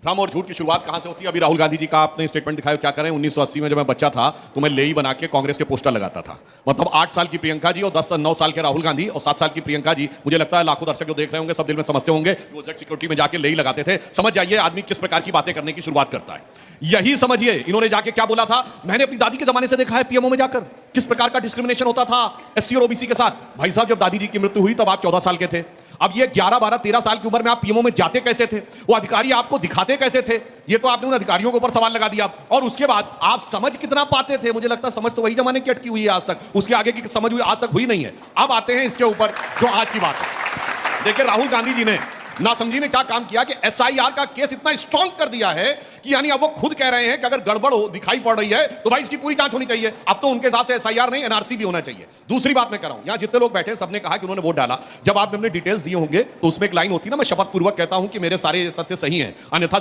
भ्रम और झूठ की शुरुआत कहां से होती है? अभी राहुल गांधी जी का आपने स्टेटमेंट दिखाया, क्या करें 1980 में जब मैं बच्चा था तो मैं लेई बना के कांग्रेस के पोस्टर लगाता था। मतलब 8 साल की प्रियंका जी और 9 साल के राहुल गांधी और 7 साल की प्रियंका जी, मुझे लगता है लाखों दर्शक जो देख रहे होंगे सब दिल में समझते होंगे वो जेड सिक्योरिटी में जाके लेई लगाते थे। समझ जाइए आदमी किस प्रकार की बातें करने की शुरुआत करता है। यही समझिए इन्होंने जाके क्या बोला था, मैंने अपनी दादी के जमाने से देखा है पीएमओ में जाकर किस प्रकार का डिस्क्रिमिनेशन होता था एससी और ओबीसी के साथ। भाई साहब जब दादी जी की मृत्यु हुई तब आप 14 साल के थे। अब ये 11, 12, 13 साल की उम्र में आप पीएमओ में जाते कैसे थे? वो अधिकारी आपको दिखाते कैसे थे? ये तो आपने उन अधिकारियों के ऊपर सवाल लगा दिया। और उसके बाद आप समझ कितना पाते थे? मुझे लगता है समझ तो वही जमाने की अटकी हुई है आज तक, उसके आगे की समझ हुई आज तक हुई नहीं है। अब आते हैं इसके ऊपर जो आज की बात है। देखिए राहुल गांधी जी ने ना समझी ने क्या काम किया कि एसआईआर का केस इतना स्ट्रांग कर दिया है कि यानी अब वो खुद कह रहे हैं कि अगर गड़बड़ हो दिखाई पड़ रही है तो भाई इसकी पूरी जांच होनी चाहिए। अब तो उनके हिसाब से एसआईआर नहीं एनआरसी भी होना चाहिए। दूसरी बात मैं कर रहा हूं, यहां जितने लोग बैठे सबने कहा कि उन्होंने वोट डाला। जब आपने अपने डिटेल्स दिए होंगे तो उसमें एक लाइन होती है ना, मैं शपथ पूर्वक कहता हूं कि मेरे सारे तथ्य सही हैं, अन्यथा